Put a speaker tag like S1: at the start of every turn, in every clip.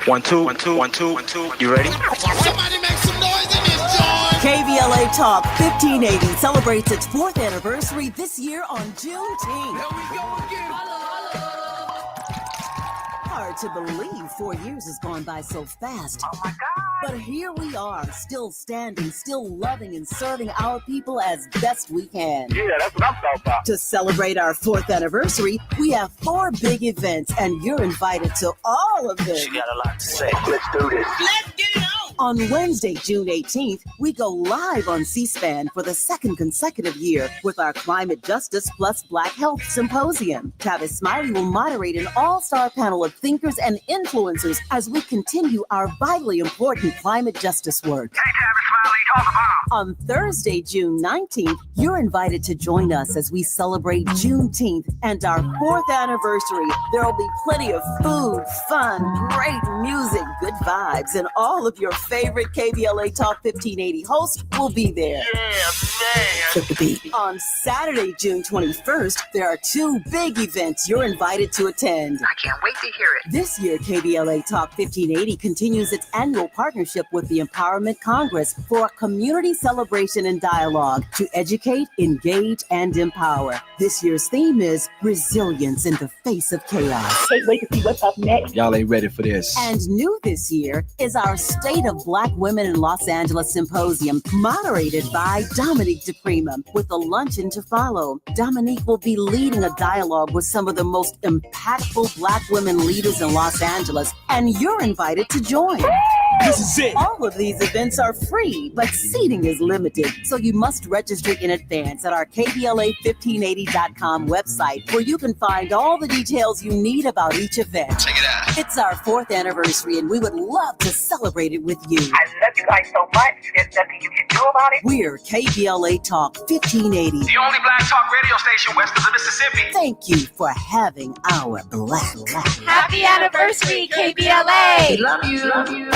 S1: One, two, one, two, one, two, one, two. You ready?
S2: Somebody make some noise in this joint.
S3: KBLA Talk 1580 celebrates its 4th anniversary this year on Juneteenth.
S2: Here we go again.
S3: Hard to believe 4 years has gone by so fast.
S4: Oh my God.
S3: But here we are, still standing, still loving and serving our people as best we can.
S4: Yeah, that's what I'm talking about.
S3: To celebrate our 4th anniversary, we have 4 big events, and you're invited to all of them.
S1: She got a lot to say.
S4: Let's do this.
S2: Let's get it on.
S3: On Wednesday, June 18th, we go live on C-SPAN for the 2nd consecutive year with our Climate Justice Plus Black Health Symposium. Tavis Smiley will moderate an all-star panel of thinkers and influencers as we continue our vitally important climate justice work.
S4: Hey, Tavis Smiley, talk about.
S3: On Thursday, June 19th, you're invited to join us as we celebrate Juneteenth and our 4th anniversary. There will be plenty of food, fun, great music, good vibes, and all of your favorite KBLA Talk 1580 hosts will be there.
S4: Yeah, man.
S3: Took the beat. On Saturday, June 21st, there are 2 big events you're invited to attend.
S4: I can't wait to hear it.
S3: This year, KBLA Talk 1580 continues its annual partnership with the Empowerment Congress for a community celebration and dialogue to educate, engage, and empower. This year's theme is resilience in the face of chaos.
S5: Can't wait to see what's up next.
S6: Y'all ain't ready for this.
S3: And new this year is our State of Black Women in Los Angeles Symposium, moderated by Dominique DePrima, with a luncheon to follow. Dominique will be leading a dialogue with some of the most impactful Black women leaders in Los Angeles, and you're invited to join.
S6: This is it.
S3: All of these events are free, but seating is limited, so you must register in advance at our KBLA1580.com website, where you can find all the details you need about each event.
S1: Check it out.
S3: It's our 4th anniversary, and we would love to celebrate it with you.
S4: I love you guys so much. There's nothing you can do about it.
S3: We're KBLA Talk 1580.
S4: The only black talk radio station west of the Mississippi.
S3: Thank you for having our black.
S5: Happy anniversary, KBLA.
S4: Love you. Love you.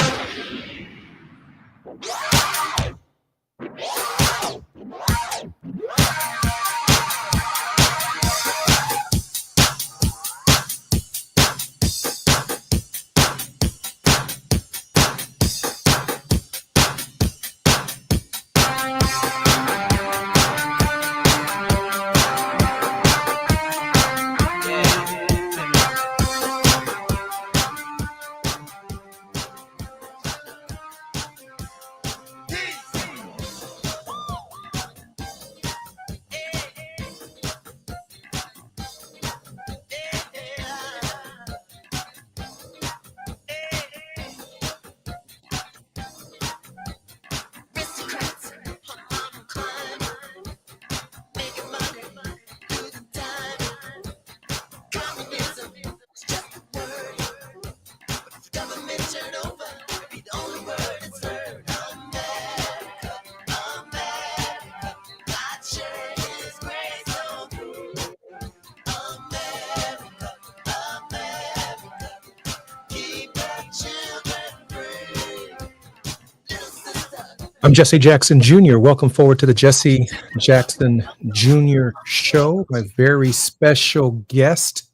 S7: I'm Jesse Jackson Jr. Welcome forward to the Jesse Jackson Jr. Show. My very special guest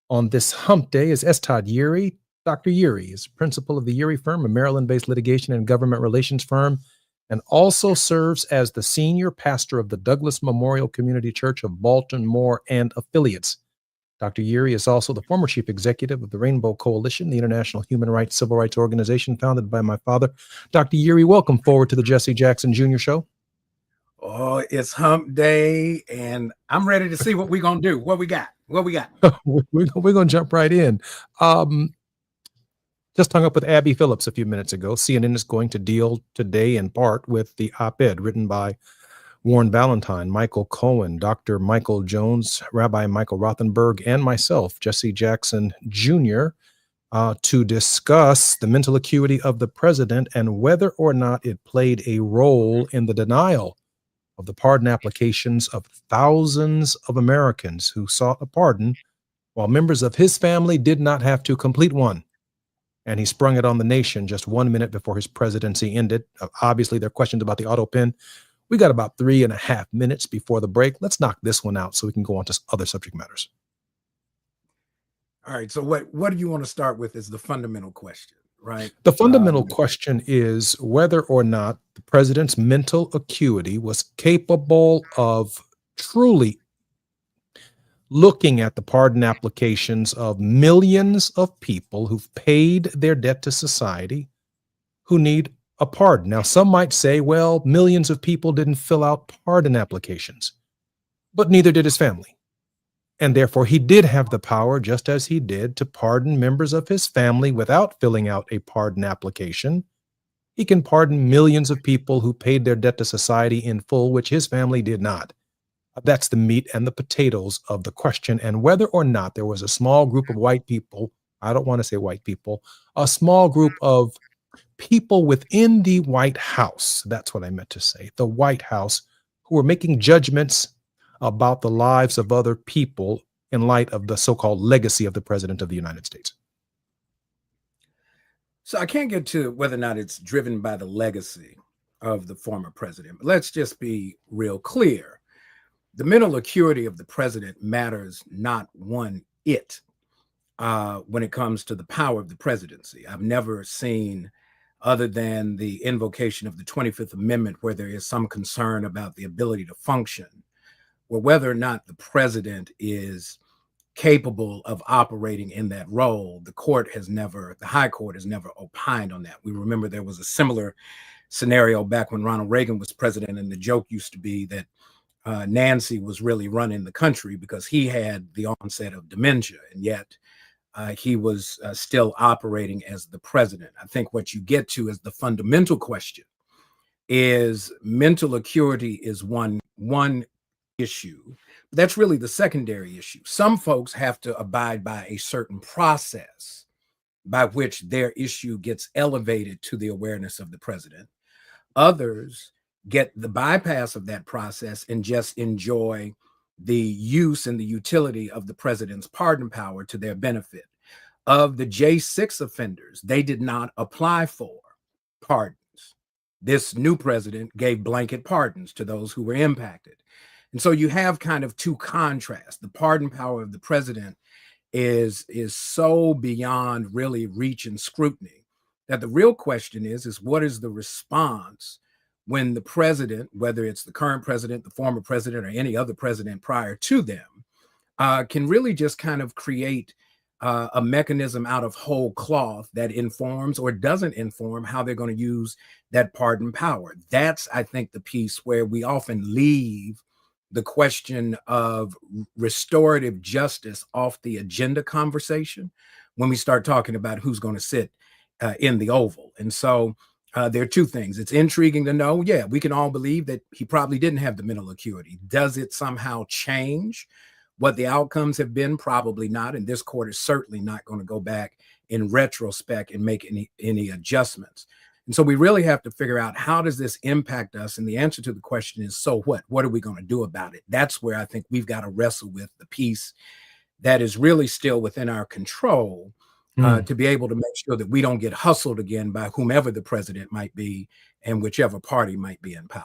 S7: on this hump day is S. Todd Yeary. Dr. Yeary is principal of the Yeary firm, a Maryland-based litigation and government relations firm, and also serves as the senior pastor of the Douglas Memorial Community Church of Baltimore and affiliates. Dr. Yeary is also the former chief executive of the Rainbow Coalition, the international human rights civil rights organization founded by my father. Dr. Yeary, welcome forward to the Jesse Jackson Jr. Show.
S8: Oh, it's hump day, and I'm ready to see what we're going to do. What we got?
S7: We're going to jump right in. Just hung up with Abby Phillips a few minutes ago. CNN is going to deal today in part with the op-ed written by Warren Valentine, Michael Cohen, Dr. Michael Jones, Rabbi Michael Rothenberg, and myself, Jesse Jackson Jr., to discuss the mental acuity of the president and whether or not it played a role in the denial of the pardon applications of thousands of Americans who sought a pardon while members of his family did not have to complete one. And he sprung it on the nation just 1 minute before his presidency ended. Obviously, there are questions about the auto pen. We got about 3.5 minutes before the break. Let's knock this one out so we can go on to other subject matters.
S8: All right. So what do you want to start with is the fundamental question, right?
S7: The fundamental question is whether or not the president's mental acuity was capable of truly looking at the pardon applications of millions of people who've paid their debt to society who need a pardon. Now, some might say, well, millions of people didn't fill out pardon applications, but neither did his family. And therefore, he did have the power, just as he did, to pardon members of his family without filling out a pardon application. He can pardon millions of people who paid their debt to society in full, which his family did not. That's the meat and the potatoes of the question. And whether or not there was a small group of white people, I don't want to say white people, a small group of people within the White House, that's what I meant to say, the White House, who were making judgments about the lives of other people in light of the so-called legacy of the President of the United States.
S8: So I can't get to whether or not it's driven by the legacy of the former president. But let's just be real clear. The mental acuity of the president matters not one it when it comes to the power of the presidency. I've never seen, other than the invocation of the 25th Amendment, where there is some concern about the ability to function, or whether or not the president is capable of operating in that role. The High Court has never opined on that. We remember there was a similar scenario back when Ronald Reagan was president, and the joke used to be that Nancy was really running the country because he had the onset of dementia, and yet he was still operating as the president. I think what you get to is the fundamental question is mental acuity is one issue. That's really the secondary issue. Some folks have to abide by a certain process by which their issue gets elevated to the awareness of the president. Others get the bypass of that process and just enjoy the use and the utility of the president's pardon power to their benefit. Of the J6 offenders, they did not apply for pardons. This new president gave blanket pardons to those who were impacted. And so you have kind of two contrasts. The pardon power of the president is so beyond really reach and scrutiny that the real question is what is the response when the president, whether it's the current president, the former president, or any other president prior to them, can really just kind of create a mechanism out of whole cloth that informs or doesn't inform how they're going to use that pardon power. That's, I think, the piece where we often leave the question of restorative justice off the agenda conversation when we start talking about who's going to sit in the Oval. And so there are two things. It's intriguing to know, yeah, we can all believe that he probably didn't have the mental acuity. Does it somehow change what the outcomes have been? Probably not. And this court is certainly not going to go back in retrospect and make any adjustments. And so we really have to figure out, how does this impact us? And the answer to the question is, so what? What are we going to do about it? That's where I think we've got to wrestle with the piece that is really still within our control to be able to make sure that we don't get hustled again by whomever the president might be and whichever party might be in power.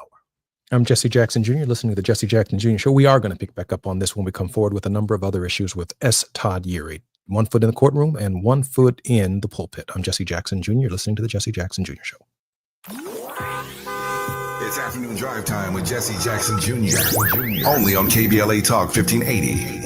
S7: I'm Jesse Jackson Jr., listening to the Jesse Jackson Jr. Show. We are going to pick back up on this when we come forward with a number of other issues with S. Todd Yeary. 1 foot in the courtroom and 1 foot in the pulpit. I'm Jesse Jackson Jr., listening to the Jesse Jackson Jr. Show.
S9: It's afternoon drive time with Jesse Jackson Jr. Only on KBLA Talk 1580.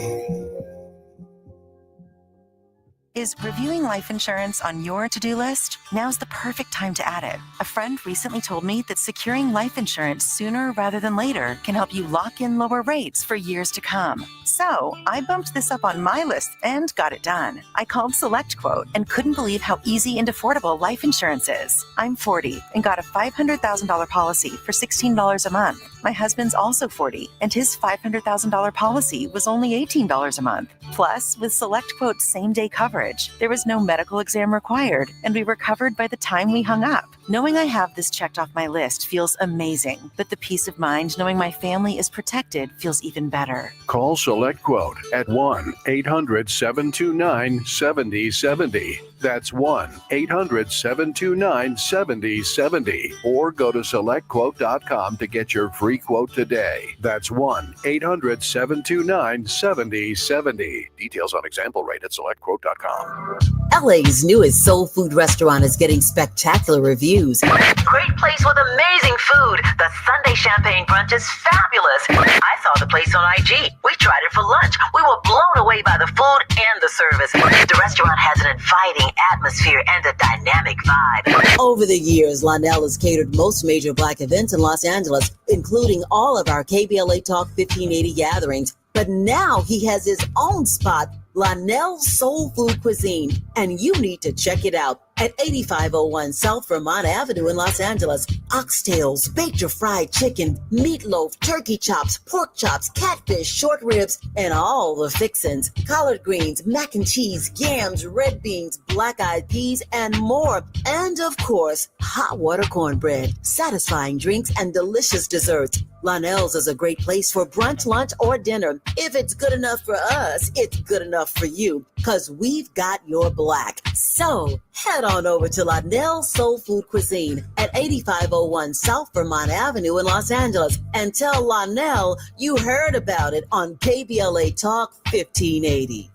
S10: Is reviewing life insurance on your to-do list? Now's the perfect time to add it. A friend recently told me that securing life insurance sooner rather than later can help you lock in lower rates for years to come. So I bumped this up on my list and got it done. I called SelectQuote and couldn't believe how easy and affordable life insurance is. I'm 40 and got a $500,000 policy for $16 a month. My husband's also 40 and his $500,000 policy was only $18 a month. Plus, with SelectQuote's same-day coverage, there was no medical exam required, and we were covered by the time we hung up. Knowing I have this checked off my list feels amazing, but the peace of mind knowing my family is protected feels even better.
S11: Call Select Quote at 1-800-729-7070. That's 1-800-729-7070. Or go to SelectQuote.com to get your free quote today. That's 1-800-729-7070. Details on example rate at SelectQuote.com.
S3: LA's newest soul food restaurant is getting spectacular reviews.
S12: Great place with amazing food. The Sunday champagne brunch is fabulous. I saw the place on IG. We tried it for lunch. We were blown away by the food and the service. The restaurant has an inviting atmosphere and a dynamic vibe.
S3: Over the years, Lionel has catered most major Black events in Los Angeles, including all of our KBLA Talk 1580 gatherings. But now he has his own spot, Lionel's Soul Food Cuisine, and you need to check it out at 8501 South Vermont Avenue in Los Angeles. Oxtails, baked or fried chicken, meatloaf, turkey chops, pork chops, catfish, short ribs, and all the fixins, collard greens, mac and cheese, yams, red beans, black-eyed peas, and more. And of course, hot water cornbread, satisfying drinks, and delicious desserts. Lionel's is a great place for brunch, lunch, or dinner. If it's good enough for us, it's good enough for you, because we've got your black. So head on over to Lionel's Soul Food Cuisine at 8501 South Vermont Avenue in Los Angeles and tell Lionel you heard about it on KBLA Talk 1580.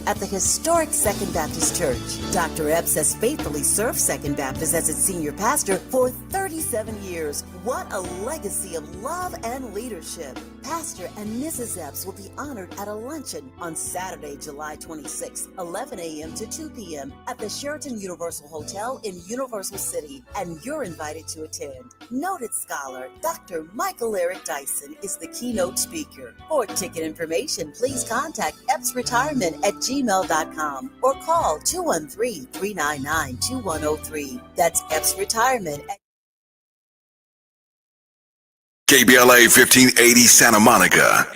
S3: At the historic Second Baptist Church. Dr. Epps has faithfully served Second Baptist as its senior pastor for 37 years. What a legacy of love and leadership. Pastor and Mrs. Epps will be honored at a luncheon on Saturday, July 26th, 11 a.m. to 2 p.m. at the Sheraton Universal Hotel in Universal City, and you're invited to attend. Noted scholar Dr. Michael Eric Dyson is the keynote speaker. For ticket information, please contact Epps Retirement at gmail.com or call 213-399-2103. That's Epps Retirement at
S9: KBLA 1580 Santa Monica.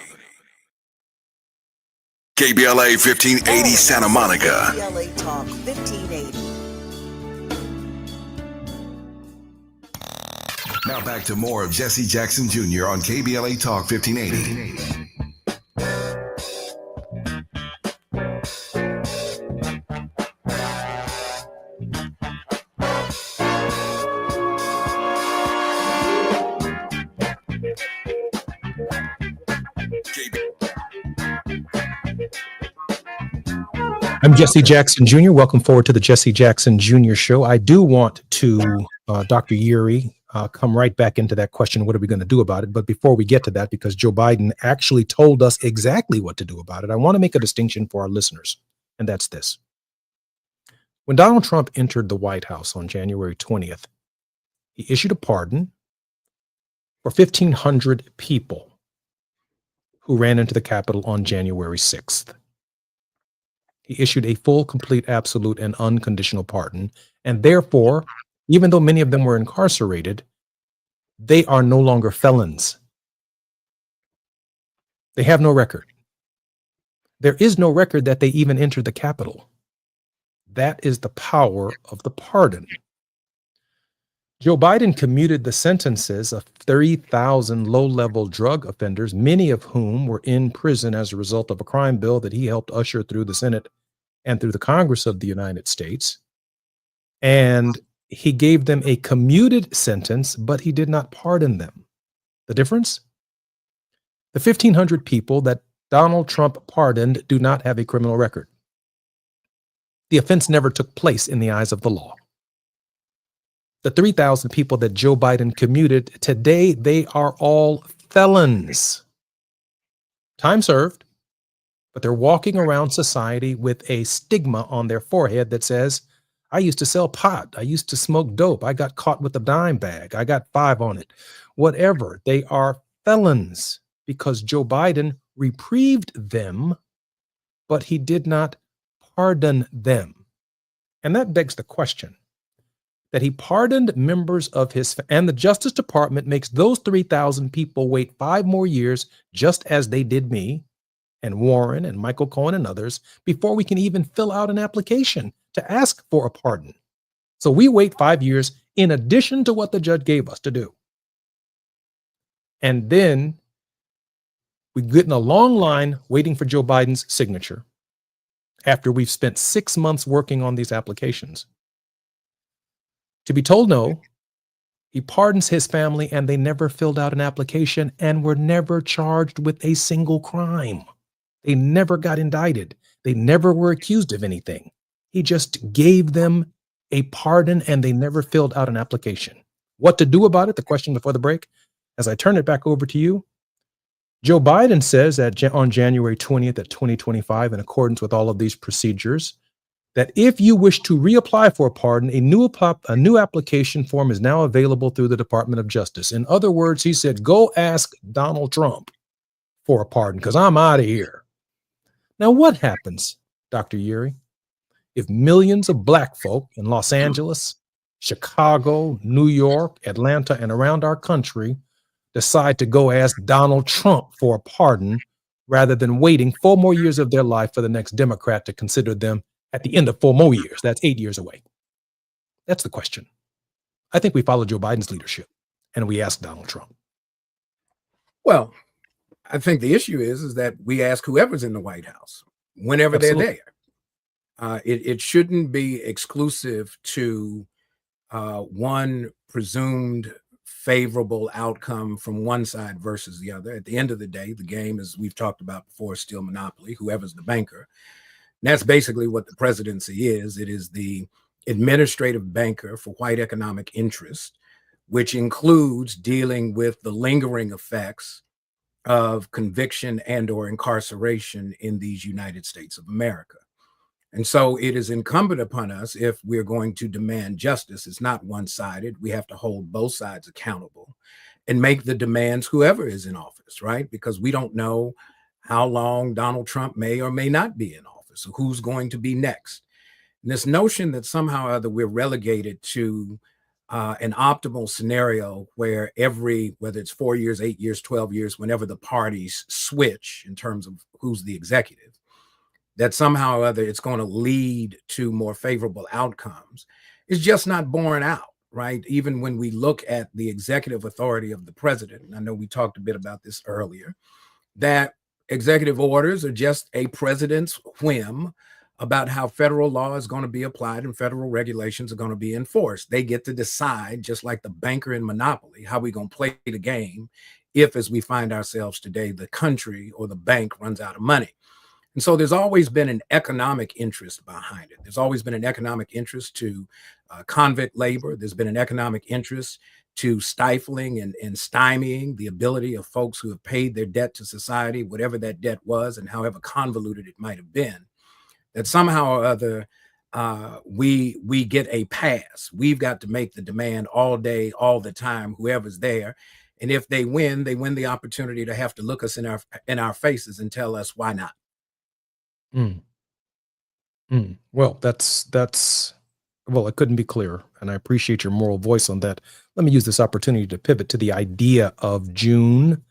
S9: KBLA 1580 Santa Monica.
S3: KBLA Talk 1580.
S9: Now back to more of Jesse Jackson Jr. on KBLA Talk 1580.
S7: I'm Jesse Jackson Jr. Welcome forward to the Jesse Jackson Jr. Show. I do want to, Dr. Yuri, come right back into that question. What are we going to do about it? But before we get to that, because Joe Biden actually told us exactly what to do about it, I want to make a distinction for our listeners, and that's this. When Donald Trump entered the White House on January 20th, he issued a pardon for 1,500 people who ran into the Capitol on January 6th. He issued a full, complete, absolute, and unconditional pardon. And therefore, even though many of them were incarcerated, they are no longer felons. They have no record. There is no record that they even entered the Capitol. That is the power of the pardon. Joe Biden commuted the sentences of 30,000 low-level drug offenders, many of whom were in prison as a result of a crime bill that he helped usher through the Senate and through the Congress of the United States. And he gave them a commuted sentence, but he did not pardon them. The difference? The 1,500 people that Donald Trump pardoned do not have a criminal record. The offense never took place in the eyes of the law. The 3,000 people that Joe Biden commuted, today they are all felons. Time served, but they're walking around society with a stigma on their forehead that says, I used to sell pot. I used to smoke dope. I got caught with a dime bag. I got 5 on it. Whatever. They are felons because Joe Biden reprieved them, but he did not pardon them. And that begs the question. that he pardoned members of his, and the Justice Department makes those 3,000 people wait 5 more years, just as they did me and Warren and Michael Cohen and others, before we can even fill out an application to ask for a pardon. So we wait 5 years in addition to what the judge gave us to do. And then we get in a long line waiting for Joe Biden's signature after we've spent 6 months working on these applications. To be told no, he pardons his family and they never filled out an application and were never charged with a single crime. They never got indicted. They never were accused of anything. He just gave them a pardon and they never filled out an application. What to do about it? The question before the break. As I turn it back over to you, Joe Biden says that on January 20th of 2025, in accordance with all of these procedures, that if you wish to reapply for a pardon, a new application form is now available through the Department of Justice. In other words, he said, go ask Donald Trump for a pardon because I'm out of here. Now, what happens, Dr. Yuri, if millions of Black folk in Los Angeles, Chicago, New York, Atlanta, and around our country decide to go ask Donald Trump for a pardon rather than waiting 4 more years of their life for the next Democrat to consider them at the end of 4 more years? That's 8 years away. That's the question. I think we follow Joe Biden's leadership and we ask Donald Trump.
S8: Well, I think the issue is that we ask whoever's in the White House whenever
S7: Absolutely.
S8: they're there. It shouldn't be exclusive to one presumed favorable outcome from one side versus the other. At the end of the day, the game, as we've talked about before, is still monopoly, whoever's the banker. And that's basically what the presidency is. It is the administrative banker for white economic interest, which includes dealing with the lingering effects of conviction and or incarceration in these United States of America. And so it is incumbent upon us, if we're going to demand justice, it's not one-sided. We have to hold both sides accountable and make the demands whoever is in office, right? Because we don't know how long Donald Trump may or may not be in office, or who's going to be next. And this notion that somehow or other we're relegated to an optimal scenario where whether it's 4 years, 8 years, 12 years, whenever the parties switch in terms of who's the executive, that somehow or other it's going to lead to more favorable outcomes is just not borne out, right? Even when we look at the executive authority of the president, and I know we talked a bit about this earlier, that executive orders are just a president's whim about how federal law is going to be applied and federal regulations are going to be enforced. They get to decide, just like the banker in Monopoly, how we're going to play the game if, as we find ourselves today, the country or the bank runs out of money. And so there's always been an economic interest behind it. There's always been an economic interest to convict labor. There's been an economic interest to stifling and stymieing the ability of folks who have paid their debt to society, whatever that debt was and however convoluted it might have been, that somehow or other we get a pass. We've got to make the demand all day, all the time, whoever's there. And if they win the opportunity to have to look us in our faces and tell us why not.
S7: Well, well, it couldn't be clearer, and I appreciate your moral voice on that. Let me use this opportunity to pivot to the idea of June,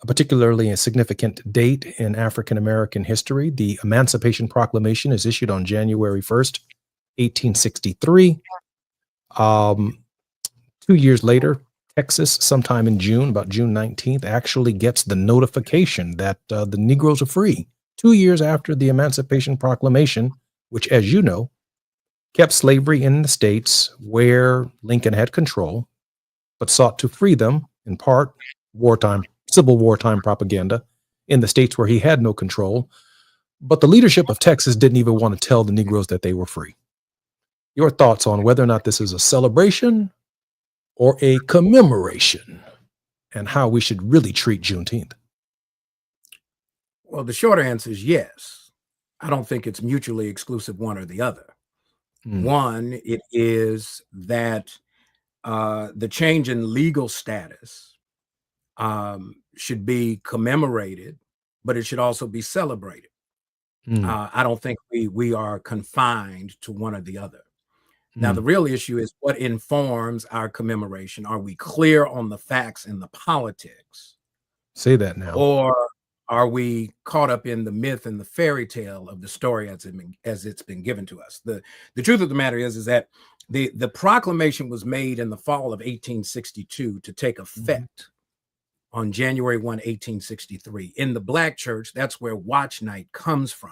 S7: particularly a significant date in African American history. The Emancipation Proclamation is issued on January 1st, 1863. 2 years later, Texas, sometime in June, about June 19th, actually gets the notification that the Negroes are free. 2 years after the Emancipation Proclamation, which, as you know, kept slavery in the states where Lincoln had control, but sought to free them, in part, Civil War time propaganda, in the states where he had no control. But the leadership of Texas didn't even want to tell the Negroes that they were free. Your thoughts on whether or not this is a celebration or a commemoration, and how we should really treat Juneteenth?
S8: Well, the short answer is yes. I don't think it's mutually exclusive, one or the other. One, it is that the change in legal status should be commemorated, but it should also be celebrated. I don't think we are confined to one or the other. Now, the real issue is what informs our commemoration. Are we clear on the facts and the politics?
S7: Say that now.
S8: Or are we caught up in the myth and the fairy tale of the story as it's been given to us? The truth of the matter is that the proclamation was made in the fall of 1862 to take effect on January 1, 1863. In the Black church, that's where watch night comes from.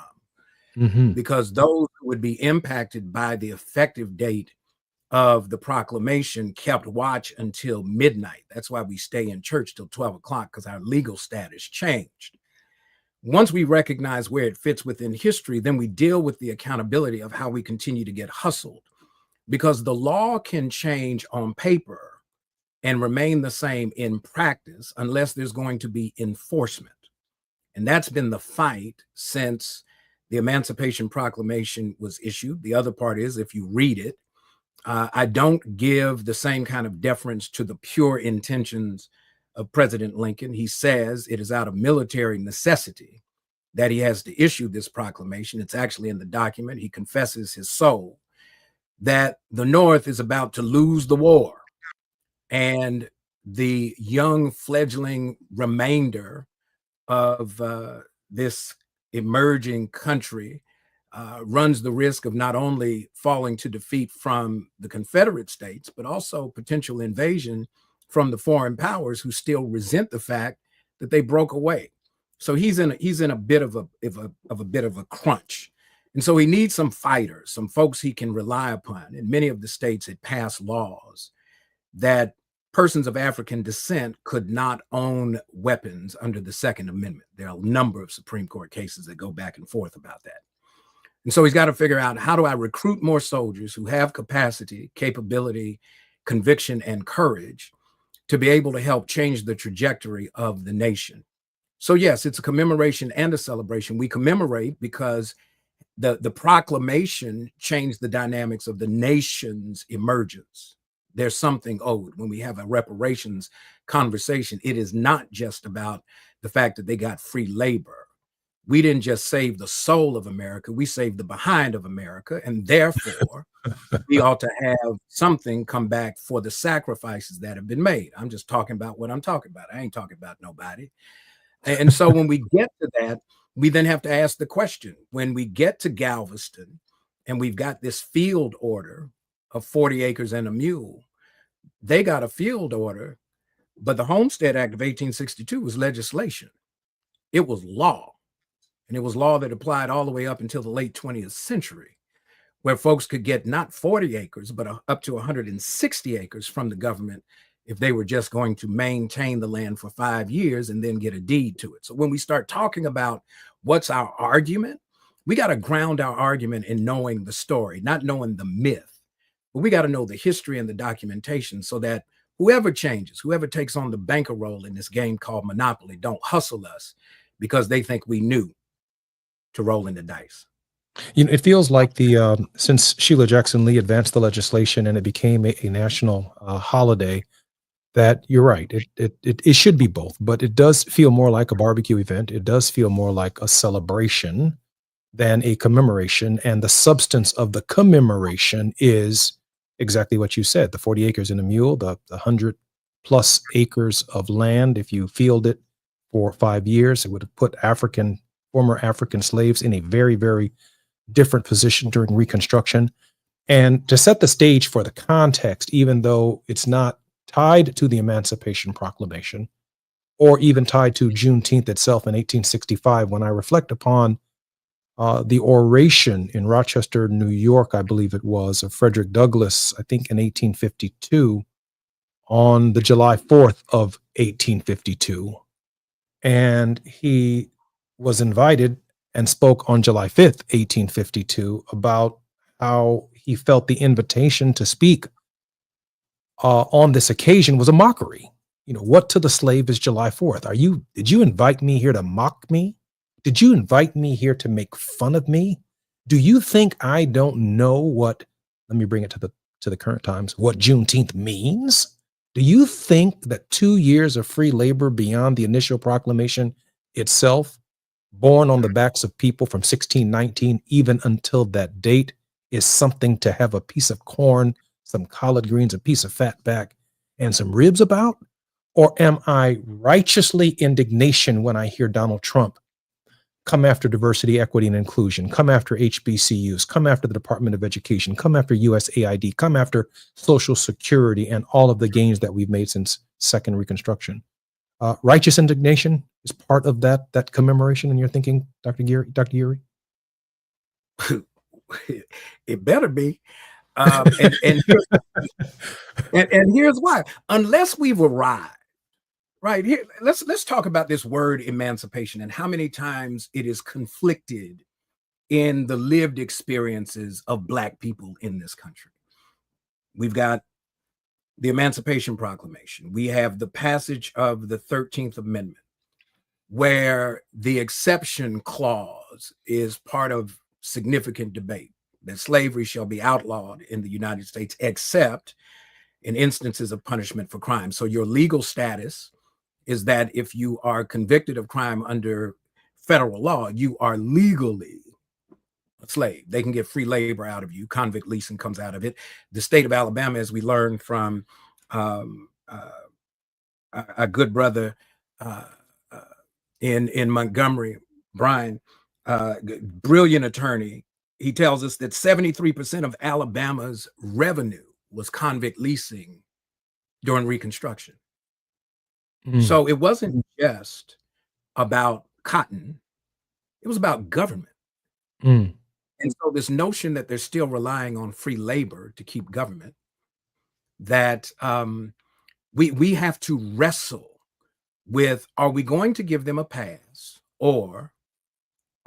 S8: Because those who would be impacted by the effective date of the proclamation kept watch until midnight. That's why we stay in church till 12 o'clock, because our legal status changed. Once we recognize where it fits within history, then we deal with the accountability of how we continue to get hustled, because the law can change on paper and remain the same in practice unless there's going to be enforcement. And that's been the fight since the Emancipation Proclamation was issued. The other part is, if you read it, I don't give the same kind of deference to the pure intentions of President Lincoln. He says it is out of military necessity that he has to issue this proclamation. It's actually in the document. He confesses his soul that the North is about to lose the war, and the young fledgling remainder of this emerging country runs the risk of not only falling to defeat from the Confederate States, but also potential invasion from the foreign powers who still resent the fact that they broke away. So he's in a bit of a crunch. And so he needs some fighters, some folks he can rely upon. In many of the states, it passed laws that persons of African descent could not own weapons under the Second Amendment. There are a number of Supreme Court cases that go back and forth about that. And so he's got to figure out, how do I recruit more soldiers who have capacity, capability, conviction, and courage to be able to help change the trajectory of the nation? So yes, it's a commemoration and a celebration. We commemorate because the proclamation changed the dynamics of the nation's emergence. There's something owed. When we have a reparations conversation, it is not just about the fact that they got free labor. We didn't just save the soul of America, we saved the behind of America. And therefore, we ought to have something come back for the sacrifices that have been made. I'm just talking about what I'm talking about. I ain't talking about nobody. And so when we get to that, we then have to ask the question, when we get to Galveston and we've got this field order of 40 acres and a mule, they got a field order, but the Homestead Act of 1862 was legislation. It was law. And it was law that applied all the way up until the late 20th century, where folks could get not 40 acres, but up to 160 acres from the government if they were just going to maintain the land for 5 years and then get a deed to it. So when we start talking about what's our argument, we got to ground our argument in knowing the story, not knowing the myth, but we got to know the history and the documentation so that whoever changes, whoever takes on the banker role in this game called Monopoly, don't hustle us because they think we knew to roll in the dice.
S7: You know, it feels like since Sheila Jackson Lee advanced the legislation and it became a national holiday, that you're right. It should be both, but it does feel more like a barbecue event. It does feel more like a celebration than a commemoration. And the substance of the commemoration is exactly what you said: the 40 acres and a mule, the 100+ acres of land. If you field it for 5 years, it would have put former African slaves in a very, very different position during Reconstruction. And to set the stage for the context, even though it's not tied to the Emancipation Proclamation or even tied to Juneteenth itself in 1865, when I reflect upon the oration in Rochester, New York, I believe it was, of Frederick Douglass, I think in 1852, on the July 4th of 1852. And he was invited and spoke on July 5th, 1852, about how he felt the invitation to speak on this occasion was a mockery. You know, what to the slave is July 4th? Did you invite me here to mock me? Did you invite me here to make fun of me? Do you think I don't know let me bring it to the current times, what Juneteenth means? Do you think that 2 years of free labor beyond the initial proclamation itself, born on the backs of people from 1619, even until that date, is something to have a piece of corn, some collard greens, a piece of fat back, and some ribs about? Or am I righteously indignation when I hear Donald Trump come after diversity, equity, and inclusion, come after HBCUs, come after the Department of Education, come after USAID, come after Social Security and all of the gains that we've made since Second Reconstruction? Righteous indignation is part of that commemoration in your thinking, Dr. Geary?
S8: It better be. And here's why. Unless we've arrived, right here, let's talk about this word emancipation and how many times it is conflicted in the lived experiences of Black people in this country. We've got the Emancipation Proclamation. We have the passage of the 13th Amendment, where the exception clause is part of significant debate, that slavery shall be outlawed in the United States, except in instances of punishment for crime. So your legal status is that if you are convicted of crime under federal law, you are legally a slave. They can get free labor out of you. Convict leasing comes out of it. The state of Alabama, as we learned from a good brother in Montgomery, Brian, brilliant attorney, he tells us that 73% of Alabama's revenue was convict leasing during Reconstruction. So it wasn't just about cotton, it was about government. And so this notion that they're still relying on free labor to keep government, that we have to wrestle with, are we going to give them a pass, or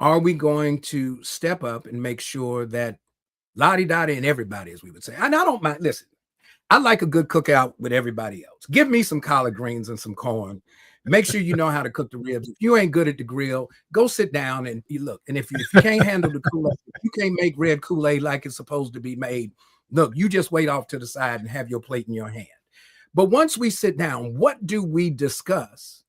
S8: are we going to step up and make sure that lottie-dottie and everybody, as we would say. And I don't mind, listen, I like a good cookout with everybody else. Give me some collard greens and some corn. Make sure you know how to cook the ribs. If you ain't good at the grill, go sit down and you look. And if you can't handle the Kool-Aid, if you can't make red Kool-Aid like it's supposed to be made, look, you just wait off to the side and have your plate in your hand. But once we sit down, what do we discuss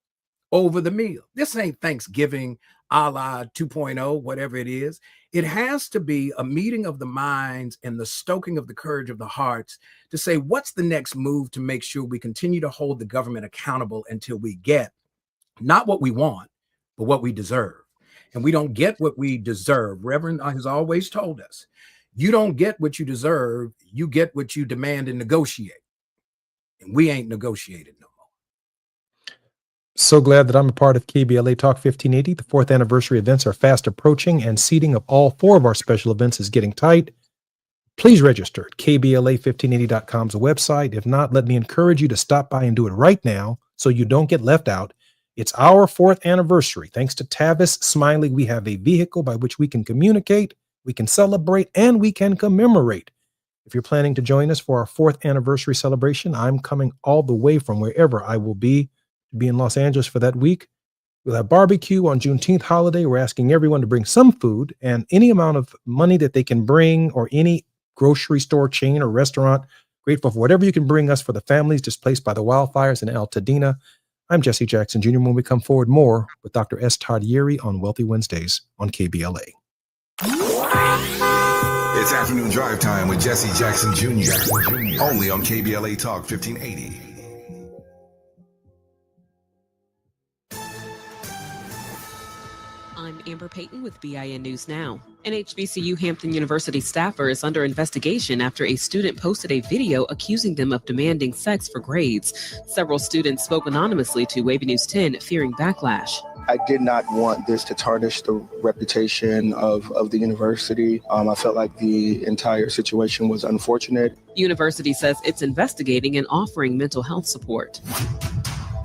S8: over the meal? This ain't Thanksgiving a la 2.0, whatever it is. It has to be a meeting of the minds and the stoking of the courage of the hearts to say, what's the next move to make sure we continue to hold the government accountable until we get not what we want, but what we deserve. And we don't get what we deserve. Reverend has always told us, you don't get what you deserve, you get what you demand and negotiate. And we ain't negotiated no more.
S7: So glad that I'm a part of KBLA Talk 1580. The 4th anniversary events are fast approaching, and seating of all 4 of our special events is getting tight. Please register at kbla1580.com's website. If not, let me encourage you to stop by and do it right now so you don't get left out. It's our 4th anniversary. Thanks to Tavis Smiley, we have a vehicle by which we can communicate, we can celebrate, and we can commemorate. If you're planning to join us for our 4th anniversary celebration, I'm coming all the way from wherever I will be in Los Angeles for that week. We'll have barbecue on Juneteenth holiday. We're asking everyone to bring some food and any amount of money that they can bring, or any grocery store chain or restaurant. Grateful for whatever you can bring us for the families displaced by the wildfires in Altadena. I'm Jesse Jackson Jr. When we come forward, more with Dr. S. Todd Yeary on Wealthy Wednesdays on KBLA.
S9: It's afternoon drive time with Jesse Jackson Jr. Only on KBLA Talk 1580.
S13: I'm Amber Payton with BIN News Now. An HBCU Hampton University staffer is under investigation after a student posted a video accusing them of demanding sex for grades. Several students spoke anonymously to Wavy News 10, fearing backlash.
S14: I did not want this to tarnish the reputation of the university. I felt like the entire situation was unfortunate.
S13: University says it's investigating and offering mental health support.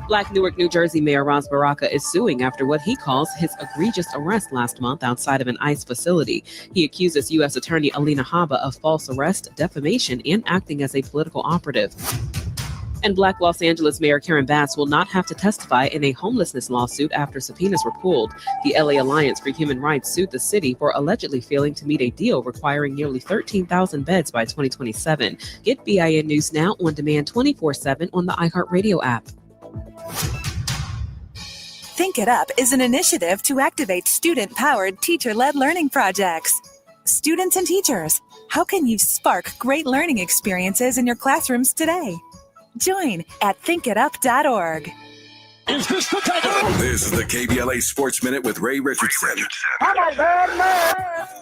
S13: Black Newark, New Jersey Mayor Ras Baraka is suing after what he calls his egregious arrest last month outside of an ICE facility. He accuses U.S. Attorney Alina Habba of false arrest, defamation, and acting as a political operative. And Black Los Angeles Mayor Karen Bass will not have to testify in a homelessness lawsuit after subpoenas were pulled. The LA Alliance for Human Rights sued the city for allegedly failing to meet a deal requiring nearly 13,000 beds by 2027. Get BIN News Now on demand 24/7 on the iHeartRadio app.
S15: Think It Up is an initiative to activate student-powered, teacher-led learning projects. Students and teachers, How can you spark great learning experiences in your classrooms today? Join at thinkitup.org.
S9: This is the KBLA Sports Minute with Ray Richardson.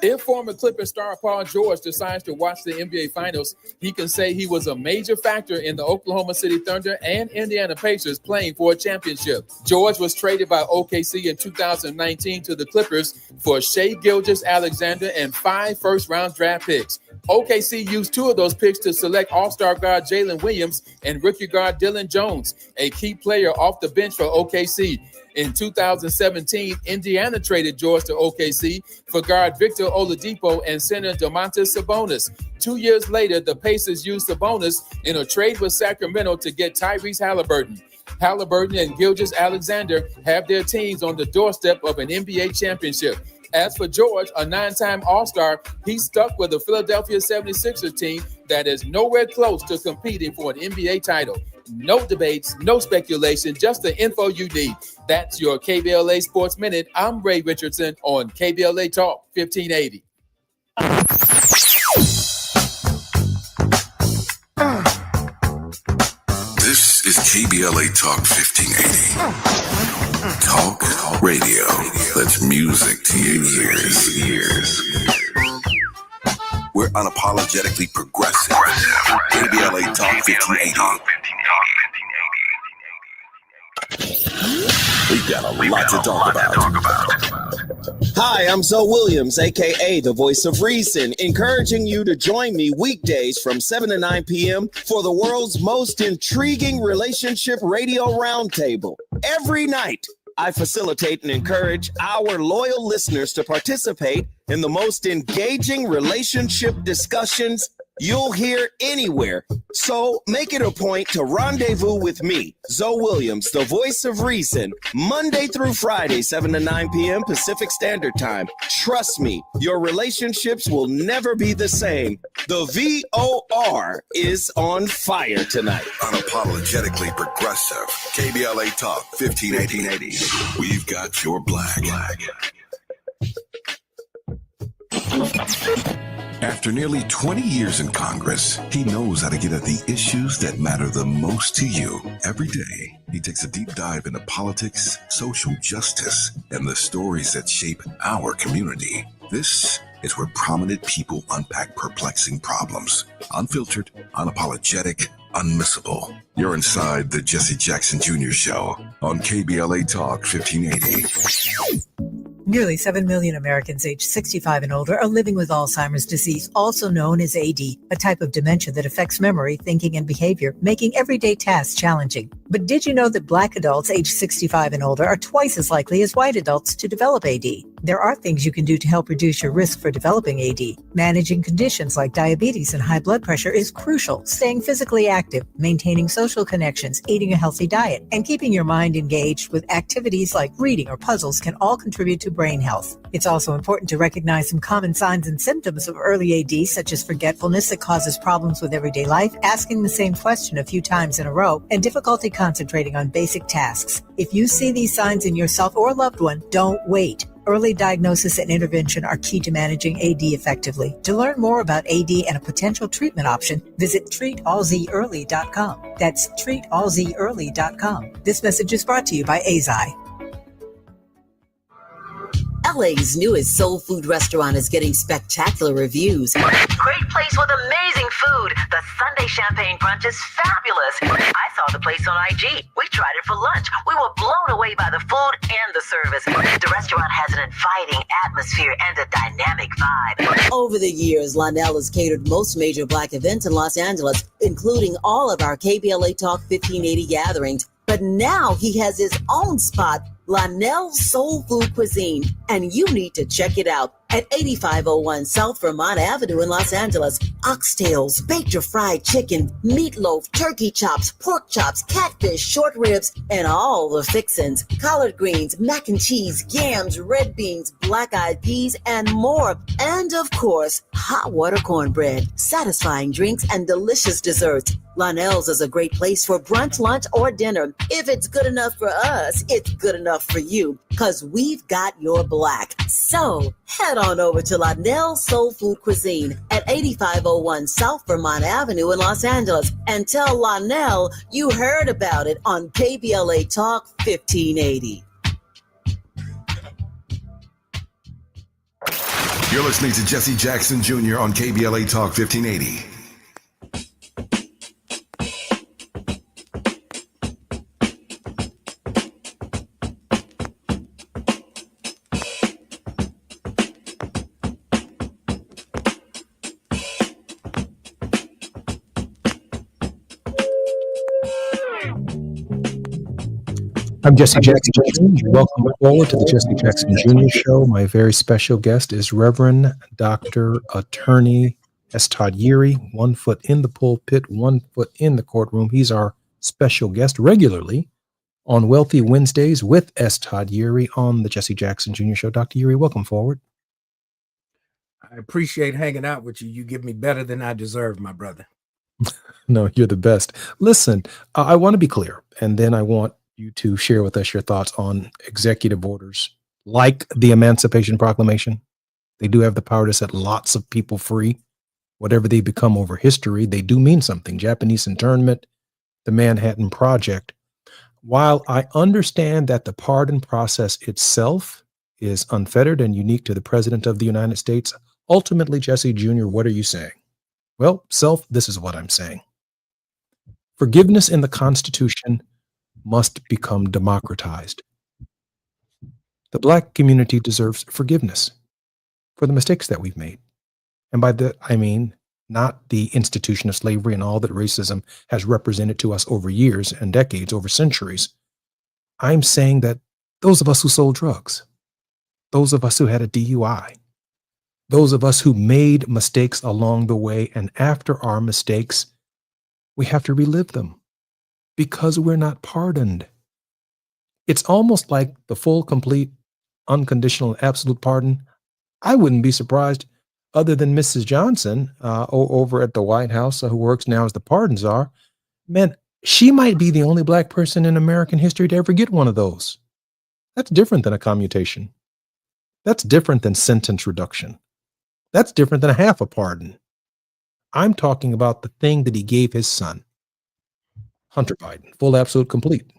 S16: If former Clippers star Paul George decides to watch the NBA Finals, he can say he was a major factor in the Oklahoma City Thunder and Indiana Pacers playing for a championship. George was traded by OKC in 2019 to the Clippers for Shai Gilgeous-Alexander and 5 first-round draft picks. OKC used 2 of those picks to select All-Star guard Jalen Williams and rookie guard Dylan Jones, a key player off the bench for OKC. In 2017, Indiana traded George to OKC for guard Victor Oladipo and center Domantas Sabonis. 2 years later, the Pacers used Sabonis in a trade with Sacramento to get Tyrese Halliburton. Halliburton and Gilgeous-Alexander have their teams on the doorstep of an NBA championship. As for George, a 9-time All-Star, he's stuck with the Philadelphia 76ers team that is nowhere close to competing for an NBA title. No debates, no speculation, just the info you need. That's your KBLA Sports Minute. I'm Ray Richardson on KBLA Talk 1580.
S9: This is KBLA Talk 1580. Talk radio. That's music to your ears. We're unapologetically progressive. KBLA Talk 1580. We've got a lot to talk about.
S17: Hi, I'm Zoe Williams, a.k.a. the Voice of Reason, encouraging you to join me weekdays from 7 to 9 p.m. for the world's most intriguing relationship radio roundtable. Every night, I facilitate and encourage our loyal listeners to participate in the most engaging relationship discussions you'll hear anywhere. So make it a point to rendezvous with me, Zoe Williams, the Voice of Reason, Monday through Friday, 7 to 9 p.m. Pacific Standard Time. Trust me, your relationships will never be the same. The VOR is on fire tonight.
S9: Unapologetically progressive. KBLA Talk 1580. We've got your black. After nearly 20 years in Congress, he knows how to get at the issues that matter the most to you. Every day, he takes a deep dive into politics, social justice, and the stories that shape our community. This is where prominent people unpack perplexing problems. Unfiltered, unapologetic, unmissable. You're inside the Jesse Jackson Jr. Show on KBLA Talk 1580.
S18: Nearly 7 million Americans aged 65 and older are living with Alzheimer's disease, also known as AD, a type of dementia that affects memory, thinking, and behavior, making everyday tasks challenging. But did you know that Black adults aged 65 and older are twice as likely as white adults to develop AD? There are things you can do to help reduce your risk for developing AD. Managing conditions like diabetes and high blood pressure is crucial. Staying physically active, maintaining social connections, eating a healthy diet, and keeping your mind engaged with activities like reading or puzzles can all contribute to brain health. It's also important to recognize some common signs and symptoms of early AD, such as forgetfulness that causes problems with everyday life, asking the same question a few times in a row, and difficulty concentrating on basic tasks. If you see these signs in yourself or a loved one, don't wait. Early diagnosis and intervention are key to managing AD effectively. To learn more about AD and a potential treatment option, visit treatallzearly.com. That's treatallzearly.com. This message is brought to you by AZI.
S3: LA's newest soul food restaurant is getting spectacular reviews.
S12: Great place with amazing food. The Sunday champagne brunch is fabulous. I saw the place on IG. We tried it for lunch. We were blown away by the food and the service. The restaurant has an inviting atmosphere and a dynamic vibe.
S3: Over the years, Lionel has catered most major Black events in Los Angeles, including all of our KBLA Talk 1580 gatherings. But now he has his own spot, Lionel's Soul Food Cuisine, and you need to check it out at 8501 South Vermont Avenue in Los Angeles. Oxtails, baked or fried chicken, meatloaf, turkey chops, pork chops, catfish, short ribs, and all the fixins. Collard greens, mac and cheese, yams, red beans, black-eyed peas, and more. And of course, hot water cornbread, satisfying drinks, and delicious desserts. Lionel's is a great place for brunch, lunch, or dinner. If it's good enough for us, it's good enough for you, because we've got your black. So, head head on over to Linnell's Soul Food Cuisine at 8501 South Vermont Avenue in Los Angeles and tell Linnell you heard about it on KBLA Talk 1580.
S9: You're listening to Jesse Jackson Jr. on KBLA Talk 1580.
S7: I'm Jesse Jackson Jr. Welcome forward to the Jesse Jackson Jr. Show. My very special guest is Reverend Dr. Attorney S. Todd Yeary, 1 foot in the pulpit, 1 foot in the courtroom. He's our special guest regularly on Wealthy Wednesdays with S. Todd Yeary on the Jesse Jackson Jr. Show. Dr. Yeary, welcome forward.
S8: I appreciate hanging out with you. You give me better than I deserve, my brother.
S7: No, you're the best. Listen, I want to be clear, and then I want you to share with us your thoughts on executive orders like the Emancipation Proclamation. They do have the power to set lots of people free. Whatever they become over history, they do mean something. Japanese internment, the Manhattan Project. While I understand that the pardon process itself is unfettered and unique to the President of the United States, ultimately, Jesse Jr., what are you saying? Well, this is what I'm saying. Forgiveness in the Constitution must become democratized. The Black community deserves forgiveness for the mistakes that we've made. And by that, I mean not the institution of slavery and all that racism has represented to us over years and decades, over centuries. I'm saying that those of us who sold drugs, those of us who had a DUI, those of us who made mistakes along the way, and after our mistakes, we have to relive them because we're not pardoned. It's almost like the full, complete, unconditional, absolute pardon. I wouldn't be surprised, other than Mrs. Johnson over at the White House, who works now as the pardon czar. Man, she might be the only Black person in American history to ever get one of those. That's different than a commutation. That's different than sentence reduction. That's different than a half a pardon. I'm talking about the thing that he gave his son, Hunter Biden, full, absolute, complete.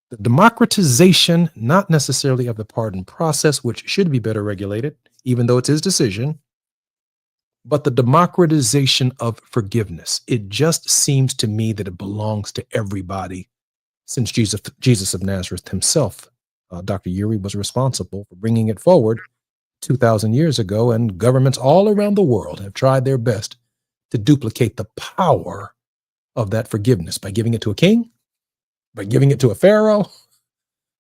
S7: The democratization, not necessarily of the pardon process, which should be better regulated, even though it's his decision, but the democratization of forgiveness. It just seems to me that it belongs to everybody, since Jesus of Nazareth himself, Dr. Yeary, was responsible for bringing it forward 2,000 years ago, and governments all around the world have tried their best to duplicate the power of that forgiveness by giving it to a king, by giving it to a pharaoh,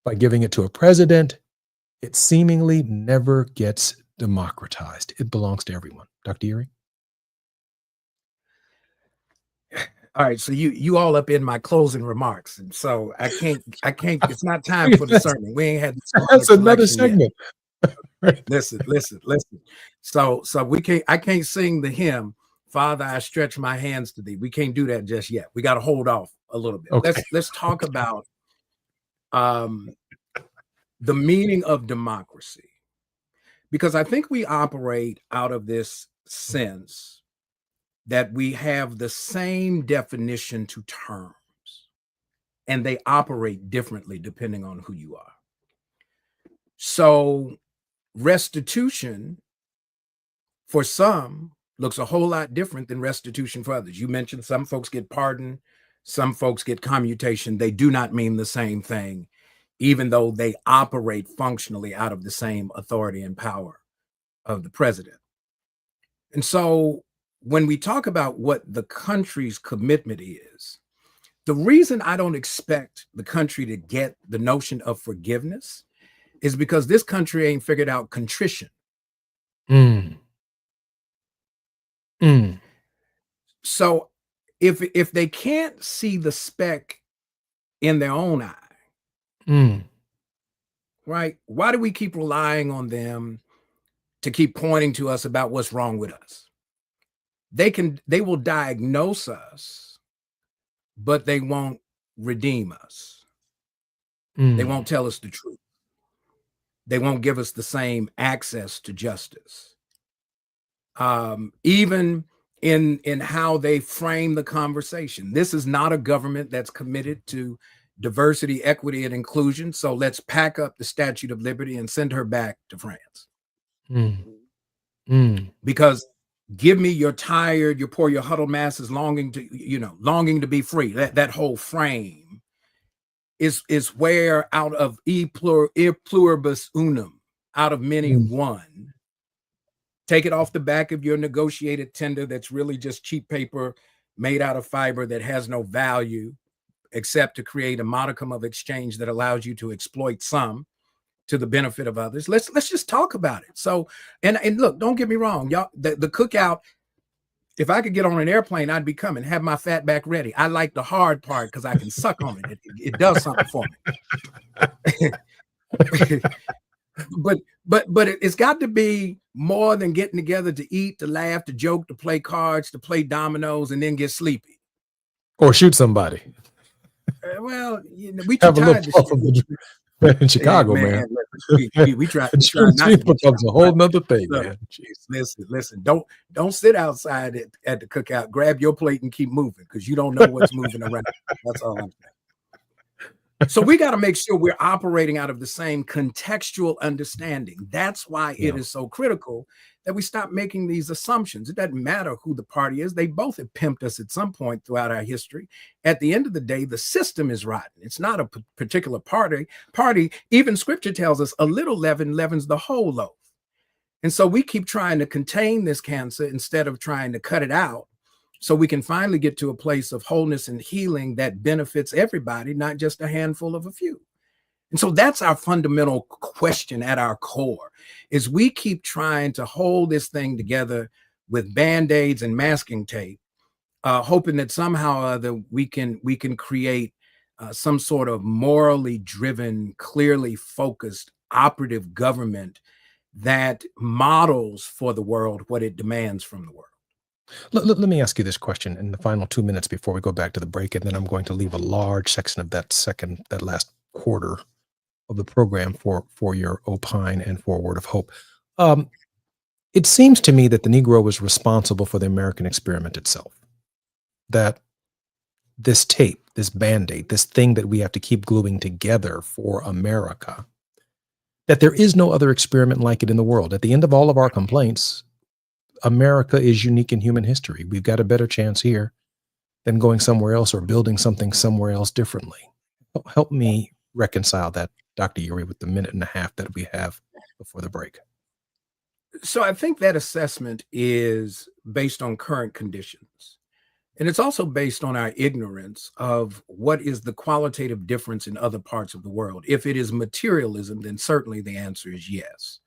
S7: by giving it to a president. It seemingly never gets democratized. It belongs to everyone. Dr. Yeary?
S8: All right, so you all up in my closing remarks, and so I can't. It's not time for the sermon. We ain't had
S7: that's another segment.
S8: Listen. So I can't sing the hymn, Father, I stretch my hands to thee. We can't do that just yet. We got to hold off a little bit.
S7: Okay.
S8: Let's talk about the meaning of democracy, because I think we operate out of this sense that we have the same definition to terms, and they operate differently depending on who you are. So restitution for some looks a whole lot different than restitution for others. You mentioned some folks get pardon, some folks get commutation. They do not mean the same thing, even though they operate functionally out of the same authority and power of the president. And so when we talk about what the country's commitment is, the reason I don't expect the country to get the notion of forgiveness is because this country ain't figured out contrition. So if they can't see the speck in their own eye, right? Why do we keep relying on them to keep pointing to us about what's wrong with us? They will diagnose us, but they won't redeem us. They won't tell us the truth. they won't give us the same access to justice. Even in how they frame the conversation. This is not a government that's committed to diversity, equity, and inclusion. So let's pack up the Statue of Liberty and send her back to France. Because give me your tired, your poor, your huddled masses longing to be free. That whole frame is where out of e pluribus unum, out of many one. Take it off the back of your negotiated tender that's really just cheap paper made out of fiber that has no value except to create a modicum of exchange that allows you to exploit some to the benefit of others. Let's just talk about it. So, and look, don't get me wrong, y'all, the cookout, if I could get on an airplane, I'd be coming, have my fat back ready. I like the hard part because I can suck on it. It does something for me. But it's got to be more than getting together to eat, to laugh, to joke, to play cards, to play dominoes, and then get sleepy.
S7: Or shoot somebody.
S8: Well, we
S7: have a
S8: tried
S7: little in Chicago, man.
S8: We tried
S7: Shooting
S8: not to
S7: becomes a whole nother thing, man.
S8: Listen, don't sit outside at the cookout. Grab your plate and keep moving because you don't know what's moving around. That's all I'm saying. So we got to make sure we're operating out of the same contextual understanding. That's why it is so critical that we stop making these assumptions. It doesn't matter who the party is. They both have pimped us at some point throughout our history. At the end of the day, the system is rotten. It's not a particular party. Even scripture tells us a little leaven leavens the whole loaf. And so we keep trying to contain this cancer instead of trying to cut it out, so we can finally get to a place of wholeness and healing that benefits everybody, not just a handful of a few. And so that's our fundamental question at our core, is we keep trying to hold this thing together with Band-Aids and masking tape, hoping that somehow or other we can create some sort of morally driven, clearly focused, operative government that models for the world what it demands from the world.
S7: Let me ask you this question in the final 2 minutes before we go back to the break, and then I'm going to leave a large section of that last quarter of the program for your opine and for a word of hope. It seems to me that the Negro was responsible for the American experiment itself. That this tape, this Band-Aid, this thing that we have to keep gluing together for America, that there is no other experiment like it in the world. At the end of all of our complaints, America is unique in human history. We've got a better chance here than going somewhere else or building something somewhere else differently. Help me reconcile that, Dr. Uri, with the minute and a half that we have before the break.
S8: So I think that assessment is based on current conditions. And it's also based on our ignorance of what is the qualitative difference in other parts of the world. If it is materialism, then certainly the answer is yes.